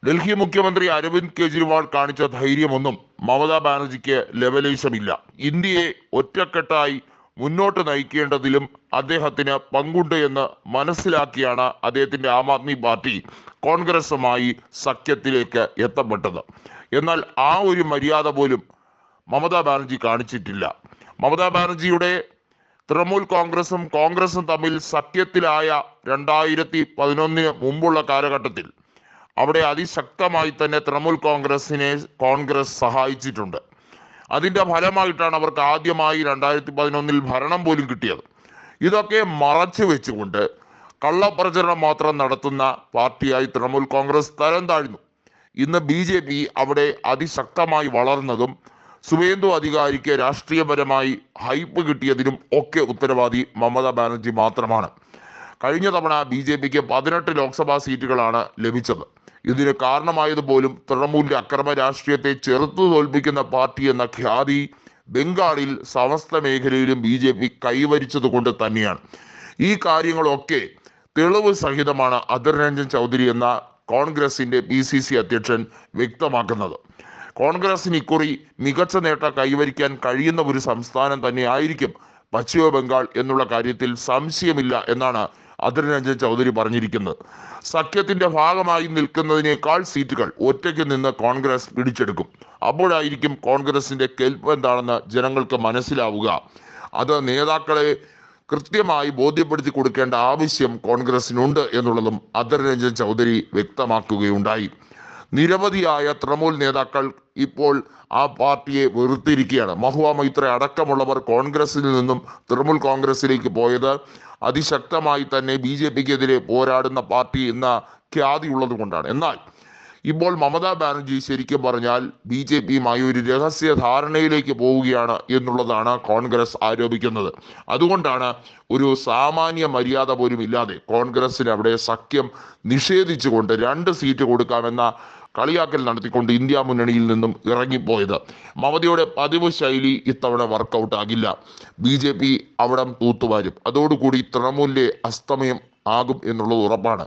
ഡൽഹി മുഖ്യമന്ത്രി അരവിന്ദ് കെജ്രിവാൾ കാണിച്ച ധൈര്യമൊന്നും മമതാ ബാനർജിക്ക് ലെവലേശമില്ല. ഇന്ത്യയെ ഒറ്റക്കെട്ടായി മുന്നോട്ട് നയിക്കേണ്ടതിലും അദ്ദേഹത്തിന് പങ്കുണ്ട് എന്ന് മനസ്സിലാക്കിയാണ് അദ്ദേഹത്തിന്റെ ആം ആദ്മി പാർട്ടി കോൺഗ്രസുമായി സഖ്യത്തിലേക്ക് എത്തപ്പെട്ടത്. എന്നാൽ ആ ഒരു മര്യാദ പോലും മമതാ ബാനർജി കാണിച്ചിട്ടില്ല. മമതാ ബാനർജിയുടെ തൃണമൂൽ കോൺഗ്രസും തമ്മിൽ സഖ്യത്തിലായ 2011 മുമ്പുള്ള കാലഘട്ടത്തിൽ അവിടെ അതിശക്തമായി തന്നെ തൃണമൂൽ കോൺഗ്രസിനെ കോൺഗ്രസ് സഹായിച്ചിട്ടുണ്ട്. അതിന്റെ ഫലമായിട്ടാണ് അവർക്ക് ആദ്യമായി 2011 ഭരണം പോലും കിട്ടിയത്. ഇതൊക്കെ മറച്ചു വെച്ചുകൊണ്ട് കള്ളപ്രചരണം മാത്രം നടത്തുന്ന പാർട്ടിയായി തൃണമൂൽ കോൺഗ്രസ് തരം താഴ്ന്നു. ഇന്ന് BJP അവിടെ അതിശക്തമായി വളർന്നതും സുവേന്ദു അധികാരിക്ക് രാഷ്ട്രീയപരമായി ഹൈപ്പ് കിട്ടിയതിനും ഒക്കെ ഉത്തരവാദി മമതാ ബാനർജി മാത്രമാണ്. കഴിഞ്ഞ തവണ BJPക്ക് 18 ലോക്സഭാ സീറ്റുകളാണ് ലഭിച്ചത്. ഇതിന് കാരണമായതുപോലും തൃണമൂലിന്റെ അക്രമ രാഷ്ട്രീയത്തെ ചെറുത്തു തോൽപ്പിക്കുന്ന പാർട്ടി എന്ന ഖ്യാതി ബംഗാളിൽ സമസ്ത മേഖലയിലും BJP കൈവരിച്ചത് കൊണ്ട് തന്നെയാണ്. ഈ കാര്യങ്ങളൊക്കെ തെളിവ് സഹിതമാണ് അധീർ രഞ്ജൻ ചൗധരി എന്ന കോൺഗ്രസിന്റെ PCC അധ്യക്ഷൻ വ്യക്തമാക്കുന്നത്. കോൺഗ്രസിന് ഇക്കുറി മികച്ച നേട്ടം കൈവരിക്കാൻ കഴിയുന്ന ഒരു സംസ്ഥാനം തന്നെ ആയിരിക്കും പശ്ചിമ ബംഗാൾ എന്നുള്ള കാര്യത്തിൽ സംശയമില്ല എന്നാണ് അധീർ രഞ്ജൻ ചൗധരി പറഞ്ഞിരിക്കുന്നത്. സഖ്യത്തിന്റെ ഭാഗമായി നിൽക്കുന്നതിനേക്കാൾ സീറ്റുകൾ ഒറ്റയ്ക്ക് നിന്ന് കോൺഗ്രസ് പിടിച്ചെടുക്കും. അപ്പോഴായിരിക്കും കോൺഗ്രസിന്റെ കെൽപ്പ് എന്താണെന്ന് ജനങ്ങൾക്ക് മനസ്സിലാവുക. അത് നേതാക്കളെ കൃത്യമായി ബോധ്യപ്പെടുത്തി കൊടുക്കേണ്ട ആവശ്യം കോൺഗ്രസിനുണ്ട് എന്നുള്ളതും അധീർ രഞ്ജൻ ചൗധരി വ്യക്തമാക്കുകയുണ്ടായി. നിരവധിയായ തൃണമൂൽ നേതാക്കൾ ഇപ്പോൾ ആ പാർട്ടിയെ വെറുത്തിരിക്കുകയാണ്. മഹുവ മൈത്ര അടക്കമുള്ളവർ കോൺഗ്രസിൽ നിന്നും തൃണമൂൽ കോൺഗ്രസിലേക്ക് പോയത് അതിശക്തമായി തന്നെ BJPക്കെതിരെ പോരാടുന്ന പാർട്ടി എന്ന ഖ്യാതി ഉള്ളത് കൊണ്ടാണ്. എന്നാൽ ഇപ്പോൾ മമതാ ബാനർജി ശരിക്കും പറഞ്ഞാൽ BJPയുമായി ഒരു രഹസ്യ ധാരണയിലേക്ക് പോവുകയാണ് എന്നുള്ളതാണ് കോൺഗ്രസ് ആരോപിക്കുന്നത്. അതുകൊണ്ടാണ് ഒരു സാമാന്യ മര്യാദ പോലും ഇല്ലാതെ കോൺഗ്രസിന് അവിടെ സഖ്യം നിഷേധിച്ചുകൊണ്ട് 2 സീറ്റ് കൊടുക്കാമെന്ന കളിയാക്കൽ നടത്തിക്കൊണ്ട് ഇന്ത്യ മുന്നണിയിൽ നിന്നും ഇറങ്ങിപ്പോയത്. മമതയുടെ പതിവ് ശൈലി ഇത്തവണ വർക്കൗട്ട് ആകില്ല. BJP അവിടം തൂത്തുവാരും. അതോടുകൂടി തൃണമൂലിന്റെ അസ്തമയം ആകും എന്നുള്ളത് ഉറപ്പാണ്.